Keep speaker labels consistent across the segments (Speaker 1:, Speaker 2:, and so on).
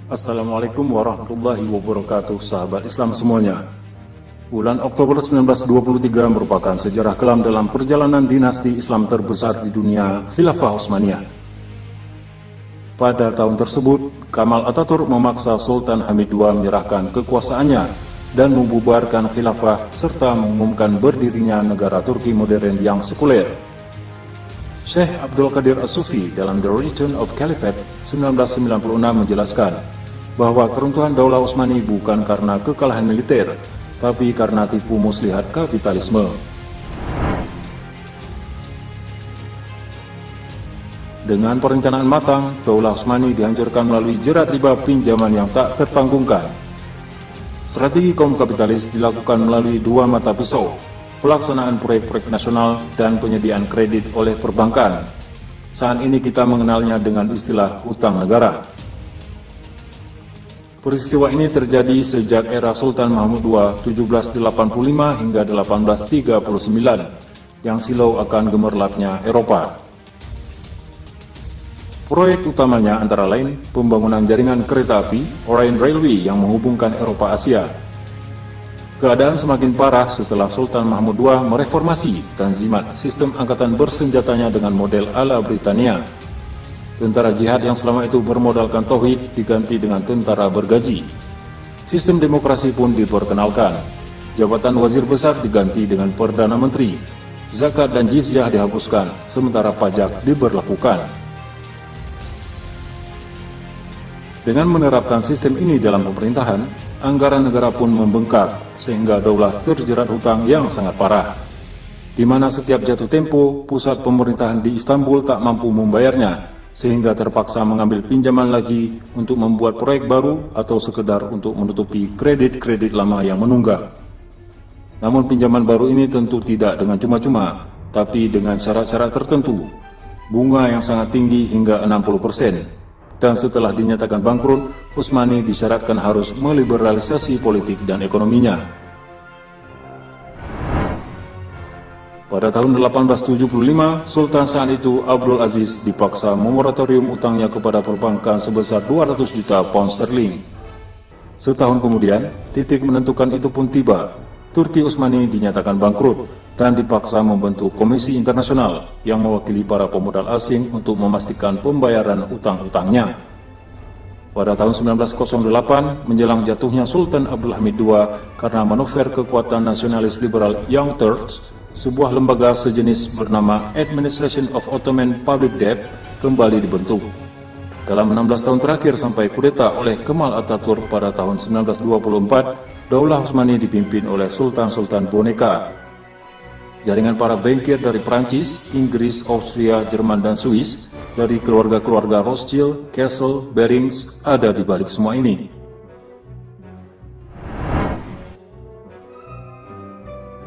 Speaker 1: Assalamualaikum warahmatullahi wabarakatuh, sahabat Islam semuanya. Bulan Oktober 1923 merupakan sejarah kelam dalam perjalanan dinasti Islam terbesar di dunia, Khilafah Utsmaniyah. Pada tahun tersebut, Kamal Atatürk memaksa Sultan Hamid II menyerahkan kekuasaannya dan membubarkan khilafah serta mengumumkan berdirinya negara Turki modern yang sekuler. Syekh Abdul Qadir As-Sufi dalam The Return of Caliphate 1996 menjelaskan bahwa keruntuhan Daulah Utsmani bukan karena kekalahan militer, tapi karena tipu muslihat kapitalisme. Dengan perencanaan matang, Daulah Utsmani dihancurkan melalui jerat riba pinjaman yang tak tertanggungkan. Strategi kaum kapitalis dilakukan melalui dua mata pisau, pelaksanaan proyek-proyek nasional dan penyediaan kredit oleh perbankan. Saat ini kita mengenalnya dengan istilah utang negara. Peristiwa ini terjadi sejak era Sultan Mahmud II 1785 hingga 1839 yang silau akan gemerlapnya Eropa. Proyek utamanya antara lain pembangunan jaringan kereta api Orient Railway yang menghubungkan Eropa Asia. Keadaan semakin parah setelah Sultan Mahmud II mereformasi Tanzimat, sistem angkatan bersenjatanya dengan model ala Britania. Tentara jihad yang selama itu bermodalkan tauhid diganti dengan tentara bergaji. Sistem demokrasi pun diperkenalkan. Jabatan wazir besar diganti dengan perdana menteri. Zakat dan jizyah dihapuskan, sementara pajak diberlakukan. Dengan menerapkan sistem ini dalam pemerintahan, anggaran negara pun membengkak, sehingga daulah terjerat hutang yang sangat parah, di mana setiap jatuh tempo, pusat pemerintahan di Istanbul tak mampu membayarnya, sehingga terpaksa mengambil pinjaman lagi untuk membuat proyek baru atau sekedar untuk menutupi kredit-kredit lama yang menunggak. Namun pinjaman baru ini tentu tidak dengan cuma-cuma, tapi dengan syarat-syarat tertentu, bunga yang sangat tinggi hingga 60%. Dan setelah dinyatakan bangkrut, Utsmani disyaratkan harus meliberalisasi politik dan ekonominya. Pada tahun 1875, Sultan saat itu Abdul Aziz dipaksa memoratorium utangnya kepada perbankan sebesar 200 juta pound sterling. Setahun kemudian, titik menentukan itu pun tiba. Turki Utsmani dinyatakan bangkrut dan dipaksa membentuk komisi internasional yang mewakili para pemodal asing untuk memastikan pembayaran utang-utangnya. Pada tahun 1908, menjelang jatuhnya Sultan Abdul Hamid II karena manuver kekuatan nasionalis liberal Young Turks, sebuah lembaga sejenis bernama Administration of Ottoman Public Debt kembali dibentuk. Dalam 16 tahun terakhir sampai kudeta oleh Kemal Atatürk pada tahun 1924, Daulah Utsmani dipimpin oleh Sultan-Sultan boneka. Jaringan para bankir dari Prancis, Inggris, Austria, Jerman, dan Swiss, dari keluarga-keluarga Rothschild, Kassel, Barings, ada di balik semua ini.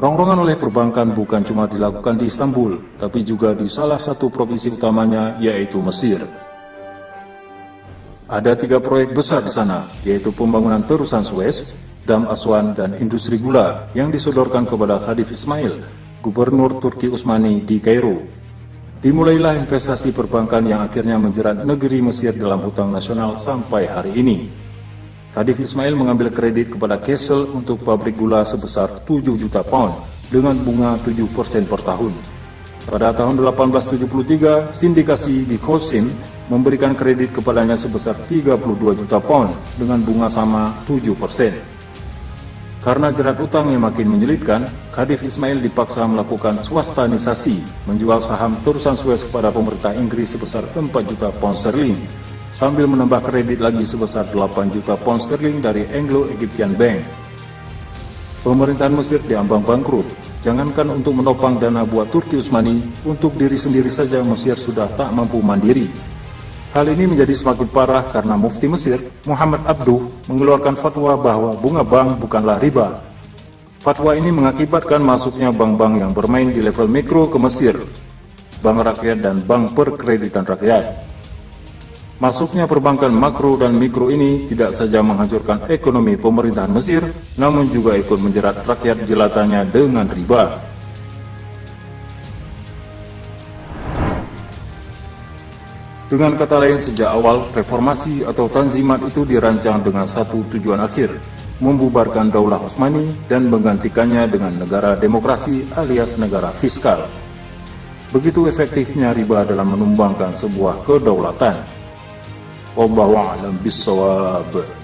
Speaker 1: Rongrongan oleh perbankan bukan cuma dilakukan di Istanbul, tapi juga di salah satu provinsi utamanya, yaitu Mesir. Ada 3 proyek besar di sana, yaitu pembangunan terusan Suez, Dam Aswan, dan industri gula yang disodorkan kepada Khadif Ismail, Gubernur Turki Utsmani di Kairo. Dimulailah investasi perbankan yang akhirnya menjerat negeri Mesir dalam hutang nasional sampai hari ini. Khadif Ismail mengambil kredit kepada Kassel untuk pabrik gula sebesar 7 juta pound dengan bunga 7% per tahun. Pada tahun 1873, sindikasi Bikosin memberikan kredit kepadanya sebesar 32 juta pound dengan bunga sama 7%. Karena jerat utang yang makin menyulitkan, Khadif Ismail dipaksa melakukan swastanisasi, menjual saham terusan Suez kepada pemerintah Inggris sebesar 4 juta pound sterling, sambil menambah kredit lagi sebesar 8 juta pound sterling dari Anglo-Egyptian Bank. Pemerintahan Mesir diambang bangkrut. Jangankan untuk menopang dana buat Turki Utsmani, untuk diri sendiri saja Mesir sudah tak mampu mandiri. Hal ini menjadi semakin parah karena Mufti Mesir, Muhammad Abduh, mengeluarkan fatwa bahwa bunga bank bukanlah riba. Fatwa ini mengakibatkan masuknya bank-bank yang bermain di level mikro ke Mesir, bank rakyat dan bank perkreditan rakyat. Masuknya perbankan makro dan mikro ini tidak saja menghancurkan ekonomi pemerintahan Mesir, namun juga ikut menjerat rakyat jelatannya dengan riba. Dengan kata lain, sejak awal, reformasi atau tanzimat itu dirancang dengan satu tujuan akhir, membubarkan Daulah Utsmani dan menggantikannya dengan negara demokrasi alias negara fiskal. Begitu efektifnya riba dalam menumbangkan sebuah kedaulatan. Wallahu a'lam bishawab.